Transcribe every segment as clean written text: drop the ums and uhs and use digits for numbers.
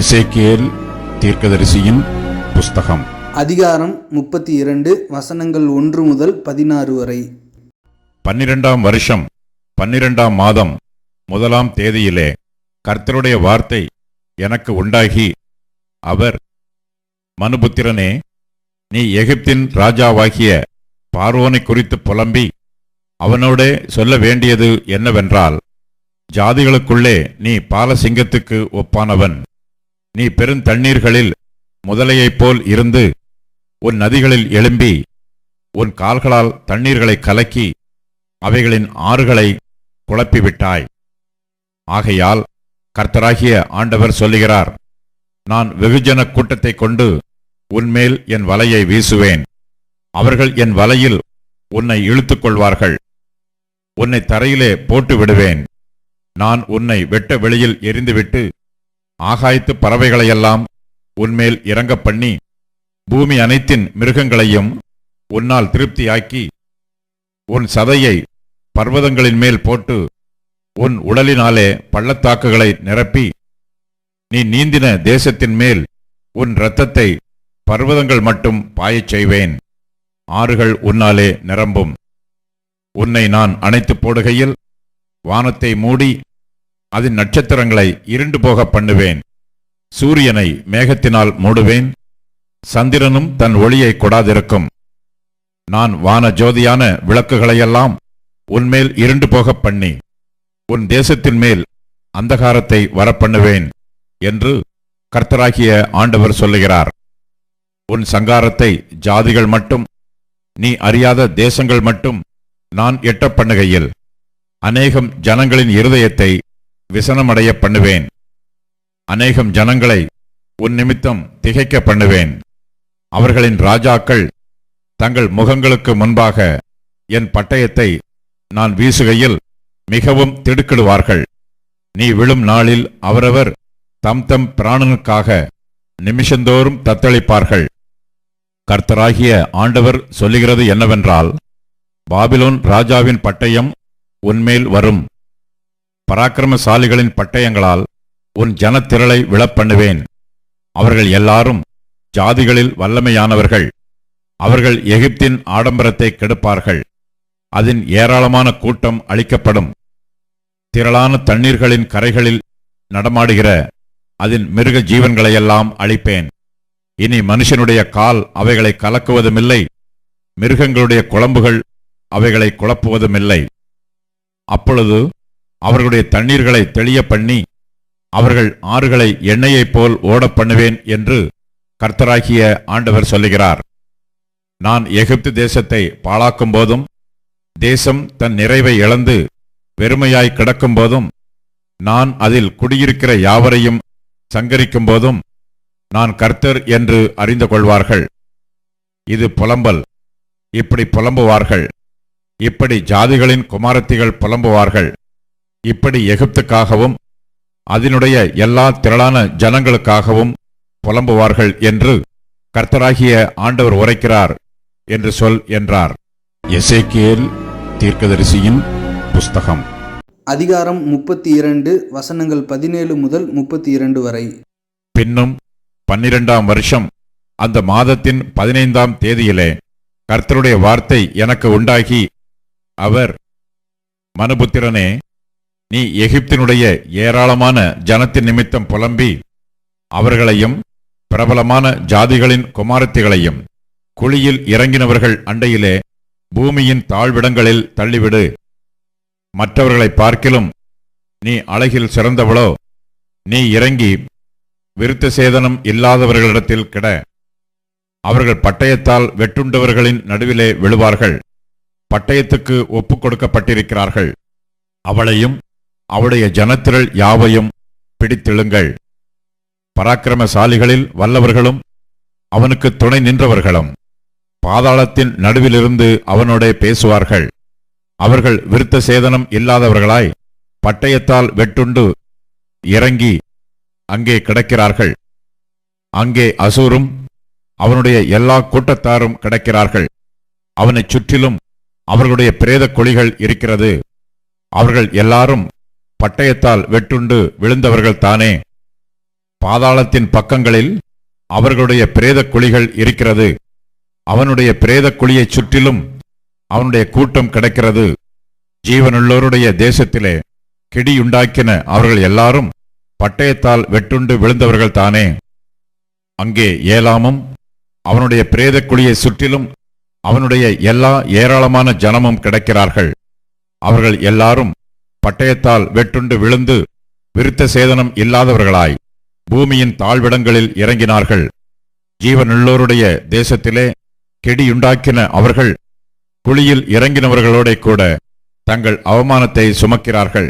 எசேக்கியேல் தீர்க்கதரிசியின் புஸ்தகம் அதிகாரம் 32 வசனங்கள் 1 முதல் 16 வரை. 12ஆம் வருஷம் 12ஆம் மாதம் 1ஆம் தேதியிலே கர்த்தருடைய வார்த்தை எனக்கு உண்டாகி, அவர், மனுபுத்திரனே, நீ எகிப்தின் ராஜாவாகிய பார்வோனை குறித்து புலம்பி அவனோடே சொல்ல வேண்டியது என்னவென்றால், ஜாதிகளுக்குள்ளே நீ பாலசிங்கத்துக்கு ஒப்பானவன். நீ பெருந்தண்ணீர்களில் முதலையைப் போல் இருந்து உன் நதிகளில் எழும்பி உன் கால்களால் தண்ணீர்களை கலக்கி அவைகளின் ஆறுகளை குழப்பிவிட்டாய். ஆகையால் கர்த்தராகிய ஆண்டவர் சொல்லுகிறார், நான் வெகுஜன கூட்டத்தை கொண்டு உன்மேல் என் வலையை வீசுவேன். அவர்கள் என் வலையில் உன்னை இழுத்துக் கொள்வார்கள். உன்னை தரையிலே போட்டு விடுவேன். நான் உன்னை வெட்ட வெளியில் எரிந்துவிட்டு ஆகாயத்து பறவைகளையெல்லாம் உன்மேல் இறங்க பண்ணி பூமி அனைத்தின் மிருகங்களையும் உன்னால் திருப்தியாக்கி உன் சதையை பர்வதங்களின் மேல் போட்டு உன் உடலினாலே பள்ளத்தாக்குகளை நிரப்பி நீ நீந்தின தேசத்தின் மேல் உன் இரத்தத்தை பர்வதங்கள் மட்டும் பாயச் செய்வேன். ஆறுகள் உன்னாலே நிரம்பும். உன்னை நான் அணைத்து போடுகையில் வானத்தை மூடி அதன் நட்சத்திரங்களை இருண்டு போக பண்ணுவேன். சூரியனை மேகத்தினால் மூடுவேன். சந்திரனும் தன் ஒளியை கொடாதிருக்கும். நான் வான ஜோதியான விளக்குகளையெல்லாம் உன்மேல் இருண்டு போக பண்ணி உன் தேசத்தின் மேல் அந்தகாரத்தை வரப்பண்ணுவேன் என்று கர்த்தராகிய ஆண்டவர் சொல்லுகிறார். உன் சங்காரத்தை ஜாதிகள் மட்டும், நீ அறியாத தேசங்கள் மட்டும் நான் எட்ட பண்ணுகையில் அநேகம் ஜனங்களின் இருதயத்தை விசனமடைய பண்ணுவேன். அநேகம் ஜனங்களை உன் நிமித்தம் திகைக்க பண்ணுவேன். அவர்களின் ராஜாக்கள் தங்கள் முகங்களுக்கு முன்பாக என் பட்டயத்தை நான் வீசுகையில் மிகவும் திடுக்கிடுவார்கள். நீ விழும் நாளில் அவரவர் தம் தம் பிராணனுக்காக நிமிஷந்தோறும் தத்தளிப்பார்கள். கர்த்தராகிய ஆண்டவர் சொல்லுகிறது என்னவென்றால், பாபிலோன் ராஜாவின் பட்டயம் உன்மேல் வரும். பராக்கிரமசாலிகளின் பட்டயங்களால் உன் ஜனத்திரளை விழப்பண்ணுவேன். அவர்கள் எல்லாரும் ஜாதிகளில் வல்லமையானவர்கள். அவர்கள் எகிப்தின் ஆடம்பரத்தை கெடுப்பார்கள். அதன் ஏராளமான கூட்டம் அழிக்கப்படும். திரளான தண்ணீர்களின் கரைகளில் நடமாடுகிற அதன் மிருக ஜீவன்களையெல்லாம் அழிப்பேன். இனி மனுஷனுடைய கால் அவைகளை கலக்குவதுமில்லை, மிருகங்களுடைய குளம்புகள் அவைகளை குழப்புவதுமில்லை. அப்பொழுது அவர்களுடைய தண்ணீர்களை தெளிய பண்ணி அவர்கள் ஆறுகளை எண்ணெயைப் போல் ஓடப் பண்ணுவேன் என்று கர்த்தராகிய ஆண்டவர் சொல்லுகிறார். நான் எகிப்து தேசத்தை பாழாக்கும் போதும், தேசம் தன் நிறைவை இழந்து வெறுமையாய் கிடக்கும் போதும், நான் அதில் குடியிருக்கிற யாவரையும் சங்கரிக்கும் போதும், நான் கர்த்தர் என்று அறிந்து கொள்வார்கள். இது புலம்பல். இப்படி புலம்புவார்கள். இப்படி ஜாதிகளின் குமாரத்திகள் புலம்புவார்கள். இப்படி எகிப்துக்காகவும் அதனுடைய எல்லா திரளான ஜனங்களுக்காகவும் புலம்புவார்கள் என்று கர்த்தராகிய ஆண்டவர் உரைக்கிறார் என்று சொல் என்றார். எசேக்கியேல் தீர்க்கதரிசியின் புஸ்தகம் அதிகாரம் 32 வசனங்கள் 17 முதல் 32 வரை. பின்னும் 12ஆம் வருஷம் அந்த மாதத்தின் 15ஆம் தேதியிலே கர்த்தருடைய வார்த்தை எனக்கு உண்டாகி, அவர், மனுபுத்திரனே, நீ எகிப்தினுடைய ஏராளமான ஜனத்தின் நிமித்தம் புலம்பி அவர்களையும் பிரபலமான ஜாதிகளின் குமாரத்திகளையும் குழியில் இறங்கினவர்கள் அண்டையிலே பூமியின் தாழ்விடங்களில் தள்ளிவிடு. மற்றவர்களை பார்க்கிலும் நீ அழகில் சிறந்தவளோ, நீ இறங்கி விருத்த சேதனம் இல்லாதவர்களிடத்தில் கிட. அவர்கள் பட்டயத்தால் வெட்டுண்டவர்களின் நடுவிலே விழுவார்கள். பட்டயத்துக்கு ஒப்புக் கொடுக்கப்பட்டிருக்கிறார்கள். அவளையும் அவளுடைய ஜனத்திரள் யாவையும் பிடித்தெழுங்கள். பராக்கிரமசாலிகளில் வல்லவர்களும் அவனுக்கு துணை நின்றவர்களும் பாதாளத்தின் நடுவிலிருந்து அவனோடே பேசுவார்கள். அவர்கள் விருத்த சேதனம் இல்லாதவர்களாய் பட்டயத்தால் வெட்டுண்டு இறங்கி அங்கே கிடக்கிறார்கள். அங்கே அசூரும் அவனுடைய எல்லா கூட்டத்தாரும் கிடக்கிறார்கள். அவனைச் சுற்றிலும் அவர்களுடைய பிரேத குழிகள் இருக்கிறது. அவர்கள் எல்லாரும் பட்டயத்தால் வெட்டுண்டு விழுந்தவர்கள் தானே. பாதாளத்தின் பக்கங்களில் அவர்களுடைய பிரேத குழிகள் இருக்கிறது. அவனுடைய பிரேத குழியைச் சுற்றிலும் அவனுடைய கூட்டம் கிடக்கிறது. ஜீவனுள்ளோருடைய தேசத்திலே கிடியுண்டாக்கின அவர்கள் எல்லாரும் பட்டயத்தால் வெட்டுண்டு விழுந்தவர்கள் தானே. அங்கே ஏலாமும் அவனுடைய பிரேத குழியை சுற்றிலும் அவனுடைய எல்லா ஏராளமான ஜனமும் கிடக்கிறார்கள். அவர்கள் எல்லாரும் பட்டயத்தால் வெட்டுண்டு விழுந்து விருத்த சேதனம் இல்லாதவர்களாய் பூமியின் தாழ்விடங்களில் இறங்கினார்கள். ஜீவனுள்ளோருடைய தேசத்திலே கெடியுண்டாக்கின அவர்கள் குழியில் இறங்கினவர்களோட கூட தங்கள் அவமானத்தை சுமக்கிறார்கள்.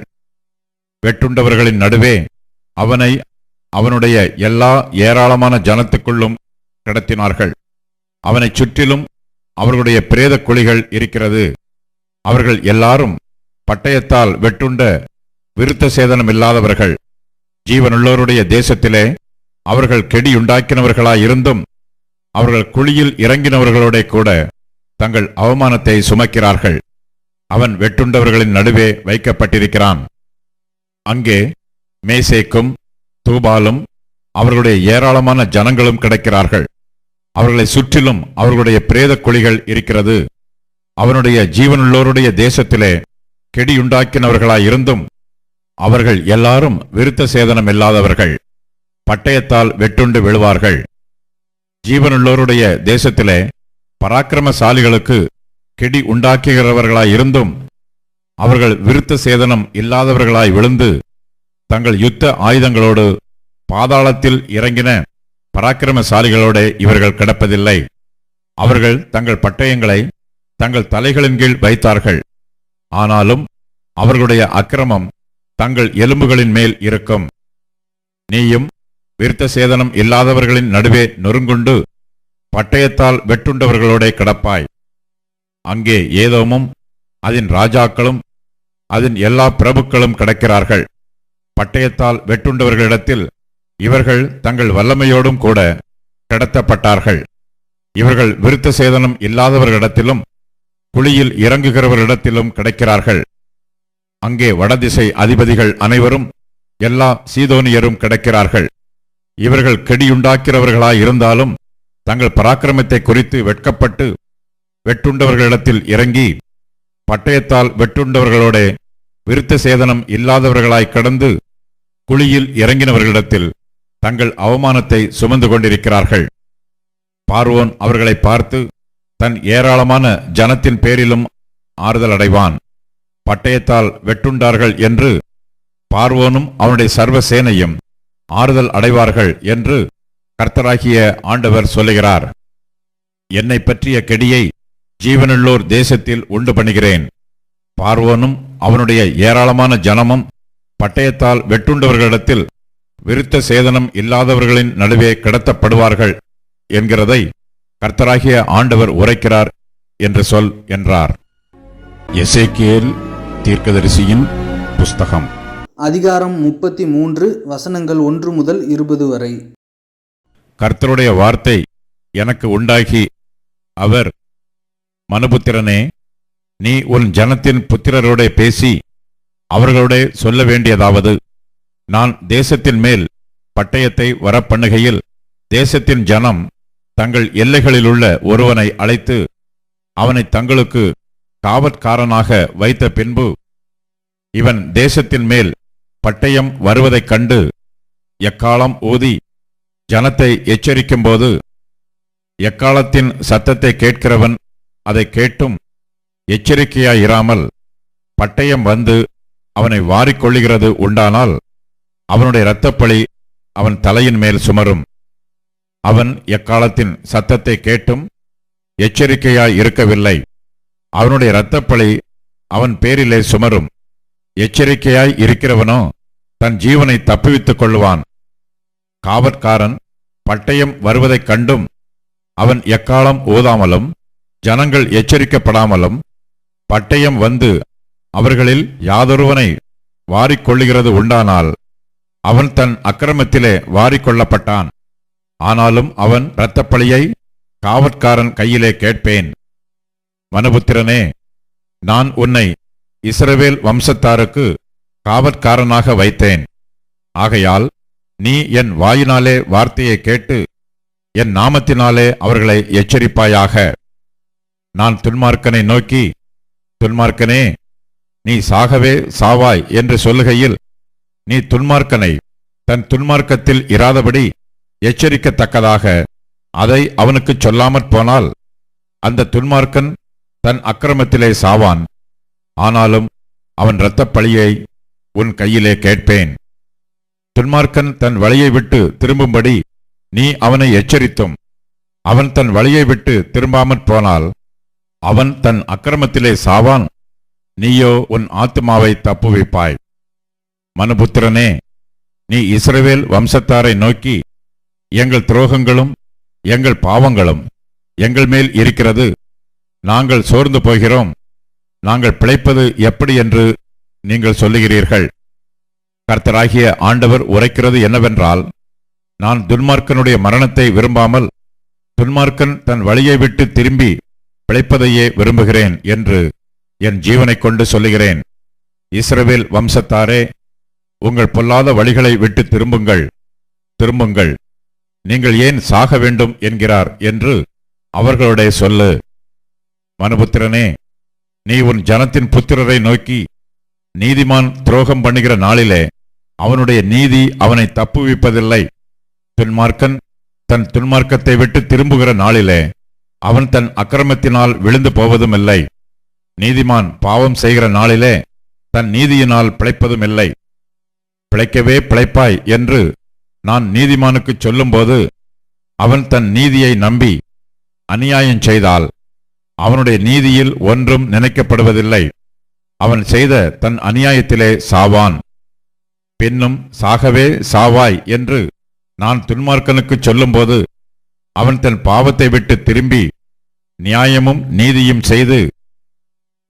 வெட்டுண்டவர்களின் நடுவே அவனை அவனுடைய எல்லா ஏராளமான ஜனத்துக்குள்ளும் கடத்தினார்கள். அவனைச் சுற்றிலும் அவர்களுடைய பிரேத குழிகள் இருக்கிறது. அவர்கள் எல்லாரும் பட்டயத்தால் வெட்டுண்ட விருத்த சேதனமில்லாதவர்கள். ஜீவனுள்ளோருடைய தேசத்திலே அவர்கள் கெடியுண்டாக்கினவர்களாயிருந்தும் அவர்கள் குழியில் இறங்கினவர்களோட கூட தங்கள் அவமானத்தை சுமக்கிறார்கள். அவன் வெட்டுண்டவர்களின் நடுவே வைக்கப்பட்டிருக்கிறான். அங்கே மேசேக்கும் தூபாலும் அவர்களுடைய ஏராளமான ஜனங்களும் கிடைக்கிறார்கள். அவர்களை சுற்றிலும் அவர்களுடைய பிரேத குழிகள் இருக்கிறது. அவனுடைய ஜீவனுள்ளோருடைய தேசத்திலே கெடியுண்டாக்கினவர்களாயிருந்தும் அவர்கள் எல்லாரும் விருத்த சேதனம் இல்லாதவர்கள், பட்டயத்தால் வெட்டுண்டு விழுவார்கள். ஜீவனுள்ளோருடைய தேசத்திலே பராக்கிரமசாலிகளுக்கு கெடி உண்டாக்குகிறவர்களாயிருந்தும் அவர்கள் விருத்த சேதனம் இல்லாதவர்களாய் விழுந்து தங்கள் யுத்த ஆயுதங்களோடு பாதாளத்தில் இறங்கின பராக்கிரமசாலிகளோட இவர்கள் கிடப்பதில்லை. அவர்கள் தங்கள் பட்டயங்களை தங்கள் தலைகளின் கீழ் வைத்தார்கள். ஆனாலும் அவர்களுடைய அக்கிரமம் தங்கள் எலும்புகளின் மேல் இருக்கும். நீயும் விருத்த சேதனம் இல்லாதவர்களின் நடுவே நொறுங்குண்டு பட்டயத்தால் வெட்டுண்டவர்களோட கிடப்பாய். அங்கே ஏதோமும் அதன் ராஜாக்களும் அதன் எல்லா பிரபுக்களும் கிடக்கிறார்கள். பட்டயத்தால் வெட்டுண்டவர்களிடத்தில் இவர்கள் தங்கள் வல்லமையோடும் கூட கடத்தப்பட்டார்கள். இவர்கள் விருத்த சேதனம் இல்லாதவர்களிடத்திலும் குழியில் இறங்குகிறவர்களிடத்திலும் கிடைக்கிறார்கள். அங்கே வடதிசை அதிபதிகள் அனைவரும் எல்லா சீதோனியரும் கிடைக்கிறார்கள். இவர்கள் கெடியுண்டாக்கிறவர்களாயிருந்தாலும் தங்கள் பராக்கிரமத்தை குறித்து வெட்கப்பட்டு வெட்டுண்டவர்களிடத்தில் இறங்கி பட்டயத்தால் வெட்டுண்டவர்களோட விருத்த சேதனம் இல்லாதவர்களாய் கடந்து குழியில் இறங்கினவர்களிடத்தில் தங்கள் அவமானத்தை சுமந்து கொண்டிருக்கிறார்கள். பார்வோன் அவர்களை பார்த்து தன் ஏராளமான ஜனத்தின் பேரிலும் ஆறுதல் அடைவான். பட்டயத்தால் வெட்டுண்டார்கள் என்று பார்வோனும் அவனுடைய சர்வ சேனையும் ஆறுதல் அடைவார்கள் என்று கர்த்தராகிய ஆண்டவர் சொல்லுகிறார். என்னை பற்றிய கெடியை ஜீவனுள்ளோர் தேசத்தில் உண்டு பண்ணுகிறேன். பார்வோனும் அவனுடைய ஏராளமான ஜனமும் பட்டயத்தால் வெட்டுண்டவர்களிடத்தில் விருத்த சேதனம் இல்லாதவர்களின் நடுவே கடத்தப்படுவார்கள் என்கிறதை கர்த்தராகிய ஆண்டவர் உரைக்கிறார் என்று சொல் என்றார். எசேக்கியேல் தீர்க்கதரிசியின் புஸ்தகம் அதிகாரம் 33 வசனங்கள் 1 முதல் 20 வரை. கர்த்தருடைய வார்த்தை எனக்கு உண்டாகி அவர், மனுபுத்திரனே, நீ உன் ஜனத்தின் புத்திரரோட பேசி அவர்களோட சொல்ல வேண்டியதாவது, நான் தேசத்தின் மேல் பட்டயத்தை வரப்பண்ணுகையில் தேசத்தின் ஜனம் தங்கள் எல்லைகளிலுள்ள ஒருவனை அழைத்து அவனை தங்களுக்கு காவற்காரனாக வைத்த பின்பு இவன் தேசத்தின் மேல் பட்டயம் வருவதைக் கண்டு எக்காலம் ஊதி ஜனத்தை எச்சரிக்கும்போது எக்காலத்தின் சத்தத்தை கேட்கிறவன் அதை கேட்டும் எச்சரிக்கையாயிராமல் பட்டயம் வந்து அவனை வாரிக்கொள்ளுகிறது உண்டானால் அவனுடைய இரத்தப்பழி அவன் தலையின் மேல் சுமரும். அவன் எக்காலத்தின் சத்தத்தை கேட்டும் எச்சரிக்கையாய் இருக்கவில்லை. அவனுடைய இரத்தப்பழி அவன் பேரிலே சுமரும். எச்சரிக்கையாய் இருக்கிறவனோ தன் ஜீவனை தப்புவித்துக் கொள்ளுவான். காவற்காரன் பட்டயம் வருவதைக் கண்டும் அவன் எக்காலம் ஊதாமலும் ஜனங்கள் எச்சரிக்கப்படாமலும் பட்டயம் வந்து அவர்களில் யாதொருவனை வாரிக்கொள்ளுகிறது உண்டானால் அவன் தன் அக்கிரமத்திலே வாரிக்கொள்ளப்பட்டான். ஆனாலும் அவன் இரத்தப்பழியை காவற்காரன் கையிலே கேட்பேன். மனுபுத்திரனே, நான் உன்னை இஸ்ரவேல் வம்சத்தாருக்கு காவற்காரனாக வைத்தேன். ஆகையால் நீ என் வாயினாலே வார்த்தையை கேட்டு என் நாமத்தினாலே அவர்களை எச்சரிப்பாயாக. நான் துன்மார்க்கனை நோக்கி, துன்மார்க்கனே, நீ சாகவே சாவாய் என்று சொல்லுகையில், நீ துன்மார்க்கனை தன் துன்மார்க்கத்தில் இராதபடி எச்சரிக்கத்தக்கதாக அதை அவனுக்குச் சொல்லாமற் போனால், அந்த துன்மார்க்கன் தன் அக்கிரமத்திலே சாவான். ஆனாலும் அவன் இரத்தப்பழியை உன் கையிலே கேட்பேன். துன்மார்க்கன் தன் வழியை விட்டு திரும்பும்படி நீ அவனை எச்சரித்தும், அவன் தன் வழியை விட்டு திரும்பாமற் போனால் அவன் தன் அக்கிரமத்திலே சாவான். நீயோ உன் ஆத்துமாவை தப்புவிப்பாய். மனுபுத்திரனே, நீ இஸ்ரவேல் வம்சத்தாரை நோக்கி, எங்கள் துரோகங்களும் எங்கள் பாவங்களும் எங்கள் மேல் இருக்கிறது, நாங்கள் சோர்ந்து போகிறோம், நாங்கள் பிழைப்பது எப்படி என்று நீங்கள் சொல்லுகிறீர்கள். கர்த்தராகிய ஆண்டவர் உரைக்கிறது என்னவென்றால், நான் துன்மார்க்கனுடைய மரணத்தை விரும்பாமல் துன்மார்க்கன் தன் வழியை விட்டு திரும்பி பிழைப்பதையே விரும்புகிறேன் என்று என் ஜீவனைக் கொண்டு சொல்லுகிறேன். இஸ்ரவேல் வம்சத்தாரே, உங்கள் பொல்லாத வழிகளை விட்டு திரும்புங்கள், திரும்புங்கள், நீங்கள் ஏன் சாக வேண்டும் என்கிறார் என்று அவர்களுடைய சொல்லு. மனுபுத்திரனே, நீ உன் ஜனத்தின் புத்திரரை நோக்கி, நீதிமான் துரோகம் பண்ணுகிற நாளிலே அவனுடைய நீதி அவனை தப்புவிப்பதில்லை. துன்மார்க்கன் தன் துன்மார்க்கத்தை விட்டு திரும்புகிற நாளிலே அவன் தன் அக்கிரமத்தினால் விழுந்து போவதுமில்லை. நீதிமான் பாவம் செய்கிற நாளிலே தன் நீதியினால் பிழைப்பதுமில்லை. பிழைக்கவே பிழைப்பாய் என்று நான் நீதிமானுக்குச் சொல்லும்போது, அவன் தன் நீதியை நம்பி அநியாயம் செய்தால் அவனுடைய நீதியில் ஒன்றும் நினைக்கப்படுவதில்லை. அவன் செய்த தன் அநியாயத்திலே சாவான். பின்னும் சாகவே சாவாய் என்று நான் துன்மார்க்கனுக்குச் சொல்லும்போது, அவன் தன் பாவத்தை விட்டு திரும்பி நியாயமும் நீதியும் செய்து,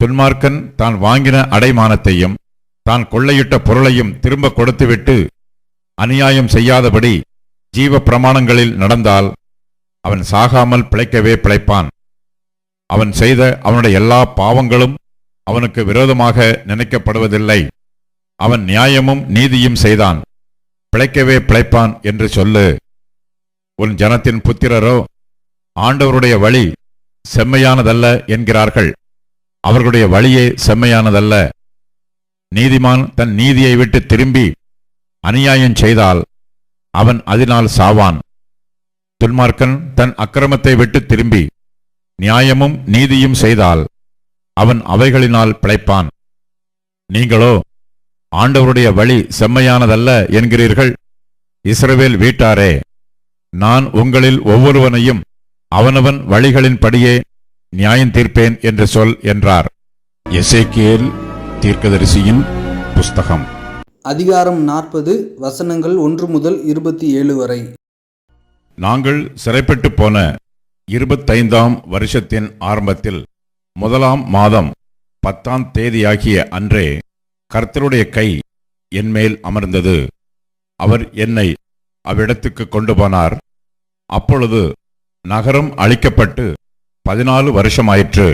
துன்மார்க்கன் தான் வாங்கின அடைமானத்தையும் தான் கொள்ளையிட்ட பொருளையும் திரும்ப கொடுத்துவிட்டு அநியாயம் செய்யாதபடி ஜீவ பிரமாணங்களில் நடந்தால் அவன் சாகாமல் பிழைக்கவே பிழைப்பான். அவன் செய்த அவனுடைய எல்லா பாவங்களும் அவனுக்கு விரோதமாக நினைக்கப்படுவதில்லை. அவன் நியாயமும் நீதியும் செய்தான், பிழைக்கவே பிழைப்பான் என்று சொல்லு. உன் ஜனத்தின் புத்திரரோ ஆண்டவருடைய வழி செம்மையானதல்ல என்கிறார்கள். அவர்களுடைய வழியே செம்மையானதல்ல. நீதிமான் தன் நீதியை விட்டு திரும்பி அநியாயம் செய்தால் அவன் அதனால் சாவான். துன்மார்க்கன் தன் அக்கிரமத்தை விட்டு திரும்பி நியாயமும் நீதியும் செய்தால் அவன் அவைகளினால் பிழைப்பான். நீங்களோ ஆண்டவருடைய வழி செம்மையானதல்ல என்கிறீர்கள். இஸ்ரவேல் வீட்டாரே, நான் உங்களில் ஒவ்வொருவனையும் அவனவன் வழிகளின்படியே நியாயம் தீர்ப்பேன் என்று சொல் என்றார். எசேக்கியேல் தீர்க்கதரிசியின் புஸ்தகம். அதிகாரம் 40 வசனங்கள் 1 முதல் 27 வரை. நாங்கள் சிறைப்பட்டு போன 25ஆம் வருஷத்தின் ஆரம்பத்தில் 1ஆம் மாதம் 10ஆம் தேதியாகிய அன்றே கர்த்தருடைய கை என்மேல் அமர்ந்தது. அவர் என்னை அவ்விடத்துக்கு கொண்டு போனார். அப்பொழுது நகரம் அழிக்கப்பட்டு 14 வருஷமாயிற்று.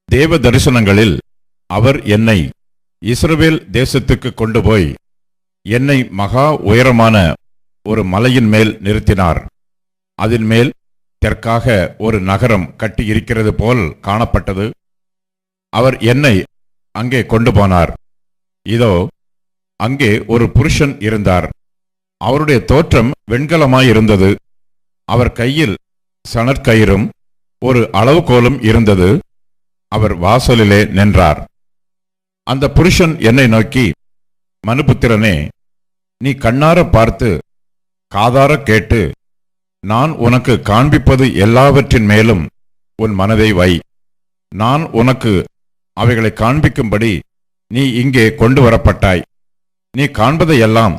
தேவ தரிசனங்களில் அவர் என்னை இஸ்ரவேல் தேசத்துக்கு கொண்டு போய் என்னை மகா உயரமான ஒரு மலையின் மேல் நிறுத்தினார். அதன் மேல் தெற்காக ஒரு நகரம் கட்டியிருக்கிறது போல் காணப்பட்டது. அவர் என்னை அங்கே கொண்டு போனார். இதோ, அங்கே ஒரு புருஷன் இருந்தார். அவருடைய தோற்றம் வெண்கலமாயிருந்தது. அவர் கையில் சணற்கயிறும் ஒரு அளவுகோலும் இருந்தது. அவர் வாசலிலே நின்றார். அந்த புருஷன் என்னை நோக்கி, மனுபுத்திரனே, நீ கண்ணார பார்த்து காதார கேட்டு நான் உனக்கு காண்பிப்பது எல்லாவற்றின் மேலும் உன் மனதை வை. நான் உனக்கு அவைகளை காண்பிக்கும்படி நீ இங்கே கொண்டு வரப்பட்டாய். நீ காண்பதையெல்லாம்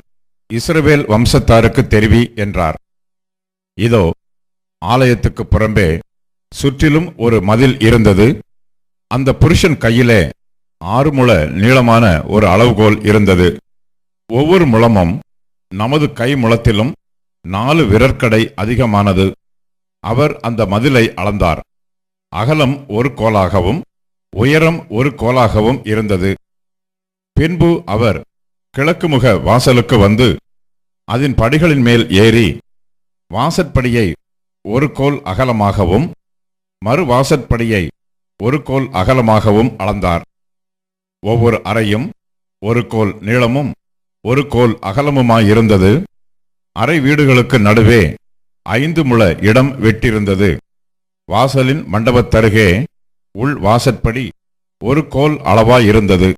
இஸ்ரவேல் வம்சத்தாருக்கு தெரிவி என்றார். இதோ, ஆலயத்துக்கு புறம்பே சுற்றிலும் ஒரு மதில் இருந்தது. அந்த புருஷன் கையிலே 6 முழ நீளமான ஒரு அளவுகோல் இருந்தது. ஒவ்வொரு முழமும் நமது கை முழத்திலும் 4 விரற்கடை அதிகமானது. அவர் அந்த மதிலை அளந்தார். அகலம் 1 கோலாகவும் உயரம் 1 கோலாகவும் இருந்தது. பின்பு அவர் கிழக்கு முக வாசலுக்கு வந்து அதன் படிகளின் மேல் ஏறி வாசற்படியை ஒரு கோல் அகலமாகவும் மறு வாசற்படியை ஒரு கோல் அகலமாகவும் அளந்தார். ஒவ்வொரு அறையும் ஒரு கோல் நீளமும் ஒரு கோல் அகலமுமாயிருந்தது. அறை வீடுகளுக்கு நடுவே 5 முழ இடம் வெட்டியிருந்தது. வாசலின் மண்டபத்தருகே உள் வாசற்படி ஒரு கோல் அளவாயிருந்தது.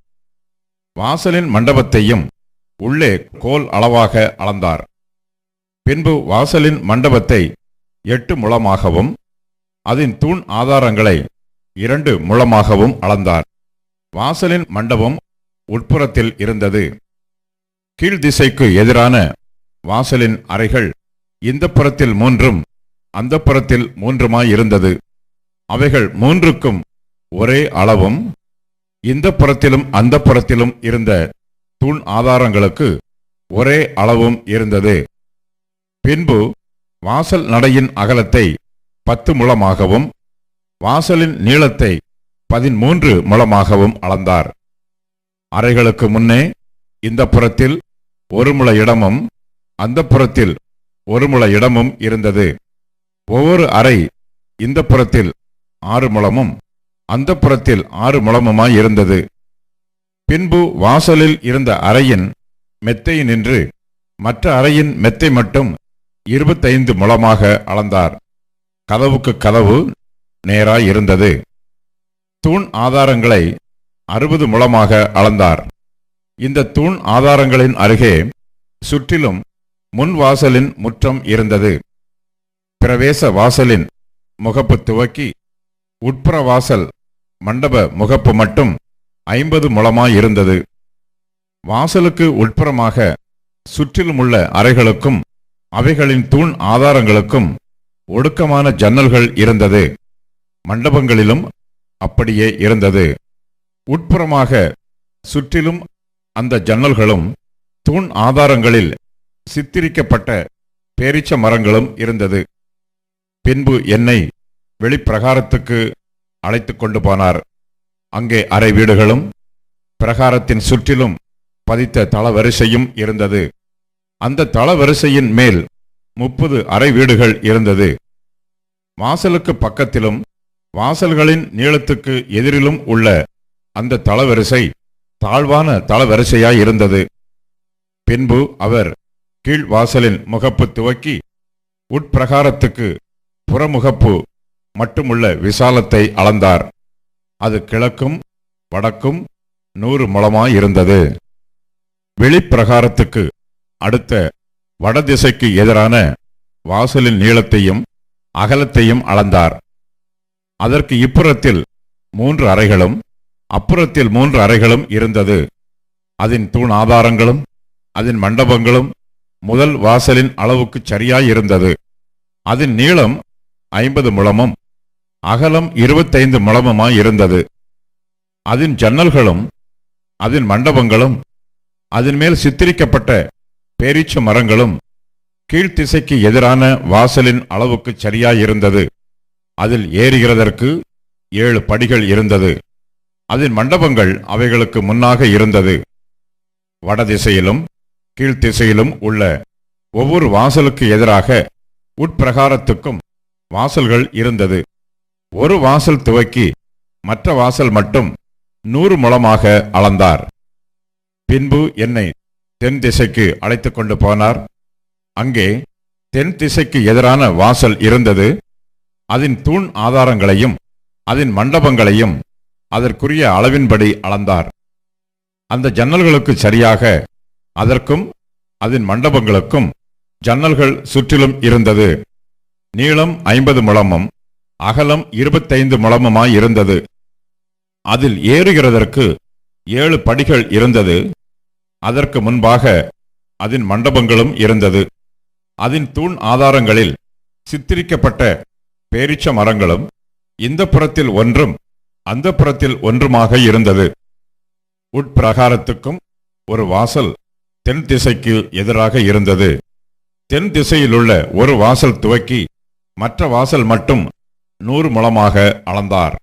வாசலின் மண்டபத்தையும் உள்ளே கோல் அளவாக அளந்தார். பின்பு வாசலின் மண்டபத்தை 8 முழமாகவும் அதன் தூண் ஆதாரங்களை 2 முழமாகவும் அளந்தார். வாசலின் மண்டபம் உட்புறத்தில் இருந்தது. கீழ்திசைக்கு எதிரான வாசலின் அறைகள் இந்த புறத்தில் 3 அந்த புறத்தில் 3 அவைகள் 3க்கும் ஒரே அளவும் இந்த புறத்திலும் அந்த புறத்திலும் இருந்த தூண் ஆதாரங்களுக்கு ஒரே அளவும் இருந்தது. பின்பு வாசல் நடையின் அகலத்தை 10 முழமாகவும் வாசலின் நீளத்தை 13 முழமாகவும் அளந்தார். அறைகளுக்கு முன்னே இந்த புறத்தில் 1 முழ இடமும் அந்த புறத்தில் 1 முழ இடமும் இருந்தது. ஒவ்வொரு அறை இந்த புறத்தில் 6 முழமும் அந்த புறத்தில் 6 முழமுமாயிருந்தது. பின்பு வாசலில் இருந்த அறையின் மெத்தை நின்று மற்ற அறையின் மெத்தை மட்டும் 25 முழமாக அளந்தார். கதவுக்கு கதவு நேராயிருந்தது. தூண் ஆதாரங்களை 60 முழமாக அளந்தார். இந்த தூண் ஆதாரங்களின் அருகே சுற்றிலும் முன் வாசலின் முற்றம் இருந்தது. பிரவேச வாசலின் முகப்பு துவக்கி உட்புற வாசல் மண்டப முகப்பு மட்டும் 50 முழமாயிருந்தது. வாசலுக்கு உட்புறமாக சுற்றிலுமுள்ள அறைகளுக்கும் அவைகளின் தூண் ஆதாரங்களுக்கும் ஒடுக்கமான ஜன்னல்கள் இருந்தது. மண்டபங்களிலும் அப்படியே இருந்தது. உட்புறமாக சுற்றிலும் அந்த ஜன்னல்களும் தூண் ஆதாரங்களில் சித்திரிக்கப்பட்ட பேரீச்ச மரங்களும் இருந்தது. பின்பு என்னை வெளிப்பிரகாரத்துக்கு அழைத்து கொண்டு போனார். அங்கே அறை வீடுகளும் பிரகாரத்தின் சுற்றிலும் பதித்த தளவரிசையும் இருந்தது. அந்த தளவரிசையின் மேல் 30 அறை வீடுகள் இருந்தது. வாசலுக்கு பக்கத்திலும் வாசல்களின் நீளத்துக்கு எதிரிலும் உள்ள அந்த தளவரிசை தாழ்வான தளவரிசையாயிருந்தது. பின்பு அவர் கீழ் வாசலின் முகப்பு துவக்கி உட்பிரகாரத்துக்கு புறமுகப்பு மட்டுமுள்ள விசாலத்தை அளந்தார். அது கிழக்கும் வடக்கும் 100 முழமாயிருந்தது. வெளிப்பிரகாரத்துக்கு அடுத்த வடதிசைக்கு எதிரான வாசலின் நீளத்தையும் அகலத்தையும் அளந்தார். அதற்கு இப்புறத்தில் 3 அறைகளும் அப்புறத்தில் 3 அறைகளும் இருந்தது. அதன் தூண் ஆதாரங்களும் அதன் மண்டபங்களும் முதல் வாசலின் அளவுக்கு சரியாயிருந்தது. அதன் நீளம் 50 முழமும் அகலம் 25 முழமுமாயிருந்தது. அதன் ஜன்னல்களும் அதன் மண்டபங்களும் அதன் மேல் சித்தரிக்கப்பட்ட பேரீச்ச மரங்களும் கீழ்த்திசைக்கு எதிரான வாசலின் அளவுக்கு சரியாயிருந்தது. அதில் ஏறுகிறதற்கு 7 படிகள் இருந்தது. அதன் மண்டபங்கள் அவைகளுக்கு முன்னாக இருந்தது. வடதிசையிலும் கீழ்த்திசையிலும் உள்ள ஒவ்வொரு வாசலுக்கு எதிராக உட்பிரகாரத்துக்கும் வாசல்கள் இருந்தது. ஒரு வாசல் துவக்கி மற்ற வாசல் மட்டும் 100 முழமாக அளந்தார். பின்பு என்னை தென் திசைக்கு அழைத்து கொண்டு போனார். அங்கே தென் திசைக்கு எதிரான வாசல் இருந்தது. அதன் தூண் ஆதாரங்களையும் அதன் மண்டபங்களையும் அதற்குரிய அளவின்படி அளந்தார். அந்த ஜன்னல்களுக்கு சரியாக அதற்கும் அதன் மண்டபங்களுக்கும் ஜன்னல்கள் சுற்றிலும் இருந்தது. நீளம் 50 முழமும் அகலம் 25 முழமுமாயிருந்தது. அதில் ஏறுகிறதற்கு 7 படிகள் இருந்தது. அதற்கு முன்பாக அதன் மண்டபங்களும் இருந்தது. அதன் தூண் ஆதாரங்களில் சித்தரிக்கப்பட்ட பேரீச்ச மரங்களும் இந்த புறத்தில் ஒன்றும் அந்த புறத்தில் ஒன்றுமாக இருந்தது. உட்பிரகாரத்துக்கும் ஒரு வாசல் தென் திசைக்கு எதிராக இருந்தது. தென் திசையிலுள்ள ஒரு வாசல் துவக்கி மற்ற வாசல் மட்டும் 100 முழமாக அளந்தார்.